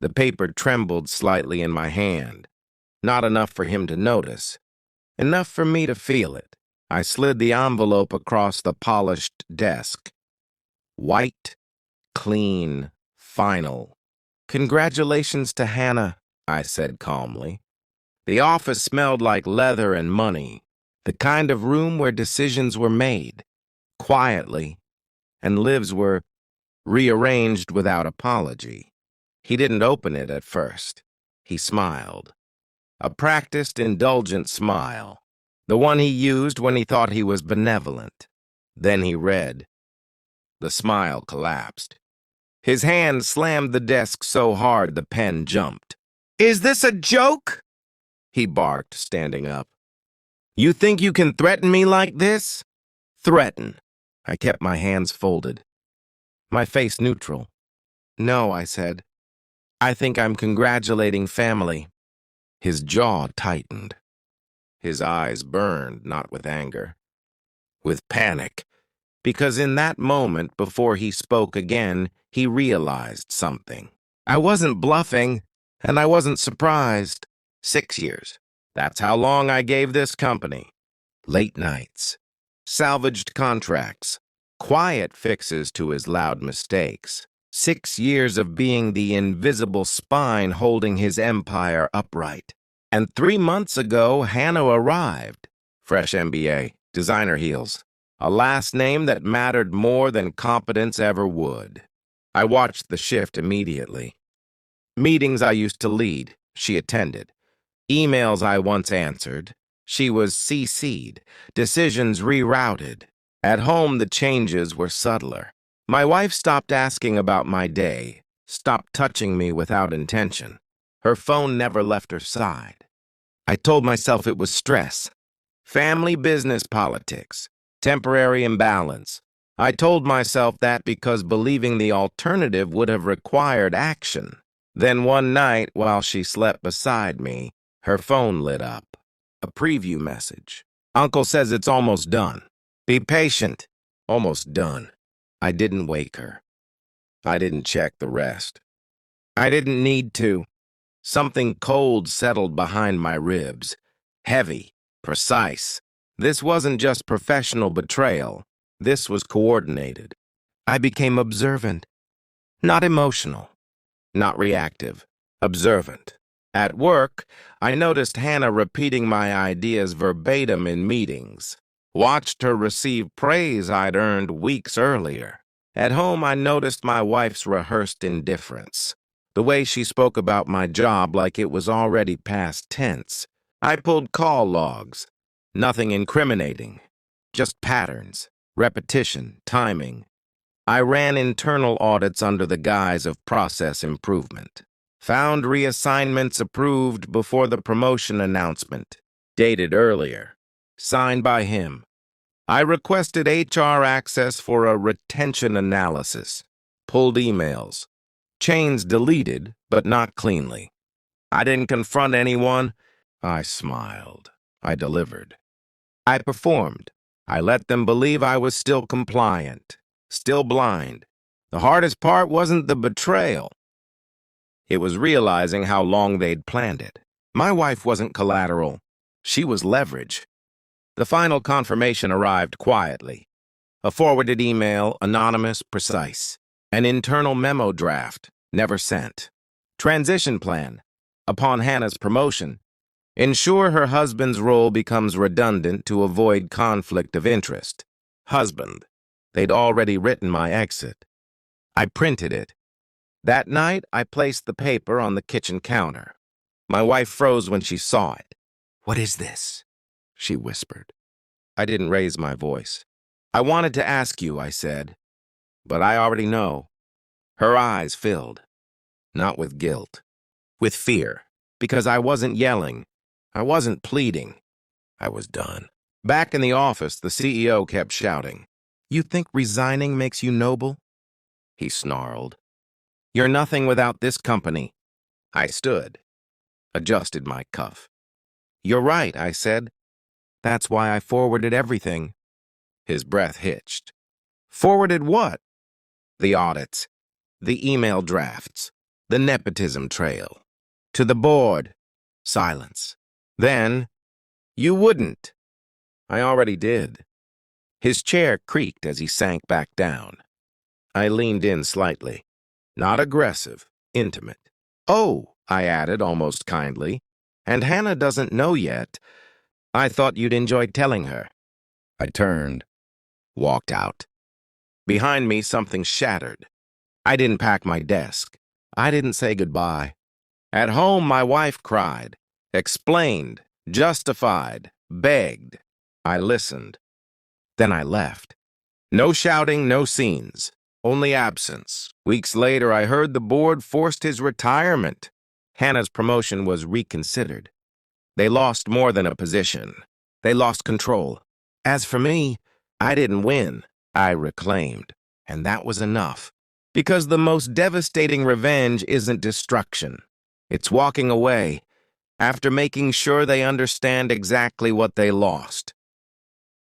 The paper trembled slightly in my hand. Not enough for him to notice. Enough for me to feel it. I slid the envelope across the polished desk. White, clean, final. "Congratulations to Hanna," I said calmly. The office smelled like leather and money, the kind of room where decisions were made, quietly, and lives were rearranged without apology. He didn't open it at first. He smiled. A practiced, indulgent smile, the one he used when he thought he was benevolent. Then he read. The smile collapsed. His hand slammed the desk so hard the pen jumped. "Is this a joke?" he barked, standing up. "You think you can threaten me like this?" "Threaten." I kept my hands folded, my face neutral. "No," I said. "I think I'm congratulating family." His jaw tightened. His eyes burned, not with anger, with panic, because in that moment before he spoke again, he realized something. I wasn't bluffing, and I wasn't surprised. 6 years. That's how long I gave this company. Late nights, salvaged contracts, quiet fixes to his loud mistakes. 6 years of being the invisible spine holding his empire upright. And 3 months ago, Hanna arrived. Fresh MBA, designer heels, a last name that mattered more than competence ever would. I watched the shift immediately. Meetings I used to lead, she attended. Emails I once answered, she was CC'd. Decisions rerouted. At home, the changes were subtler. My wife stopped asking about my day, stopped touching me without intention. Her phone never left her side. I told myself it was stress. Family, business, politics. Temporary imbalance. I told myself that because believing the alternative would have required action. Then one night, while she slept beside me, her phone lit up. A preview message. "Uncle says it's almost done. Be patient." Almost done. I didn't wake her. I didn't check the rest. I didn't need to. Something cold settled behind my ribs. Heavy, precise. This wasn't just professional betrayal. This was coordinated. I became observant. Not emotional. Not reactive. Observant. At work, I noticed Hanna repeating my ideas verbatim in meetings. Watched her receive praise I'd earned weeks earlier. At home, I noticed my wife's rehearsed indifference. The way she spoke about my job like it was already past tense. I pulled call logs. Nothing incriminating. Just patterns, repetition, timing. I ran internal audits under the guise of process improvement. Found reassignments approved before the promotion announcement, dated earlier, signed by him. I requested HR access for a retention analysis, pulled emails, chains deleted, but not cleanly. I didn't confront anyone. I smiled. I delivered. I performed. I let them believe I was still compliant, still blind. The hardest part wasn't the betrayal. It was realizing how long they'd planned it. My wife wasn't collateral. She was leverage. The final confirmation arrived quietly. A forwarded email, anonymous, precise. An internal memo draft, never sent. Transition plan. Upon Hanna's promotion, ensure her husband's role becomes redundant to avoid conflict of interest. Husband. They'd already written my exit. I printed it. That night, I placed the paper on the kitchen counter. My wife froze when she saw it. "What is this?" she whispered. I didn't raise my voice. "I wanted to ask you," I said, "but I already know." Her eyes filled. Not with guilt. With fear. Because I wasn't yelling. I wasn't pleading. I was done. Back in the office, the CEO kept shouting, "You think resigning makes you noble?" He snarled. "You're nothing without this company." I stood, adjusted my cuff. "You're right," I said. "That's why I forwarded everything." His breath hitched. "Forwarded what?" "The audits. The email drafts. The nepotism trail. To the board. Silence. Then, you wouldn't. I already did. His chair creaked as he sank back down. I leaned in slightly. Not aggressive, intimate. Oh, I added almost kindly, and Hanna doesn't know yet. I thought you'd enjoy telling her. I turned, walked out. Behind me, something shattered. I didn't pack my desk. I didn't say goodbye. At home, my wife cried, explained, justified, begged. I listened. Then I left. No shouting, no scenes. Only absence. Weeks later, I heard the board forced his retirement. Hanna's promotion was reconsidered. They lost more than a position. They lost control. As for me, I didn't win. I reclaimed. And that was enough. Because the most devastating revenge isn't destruction. It's walking away after making sure they understand exactly what they lost.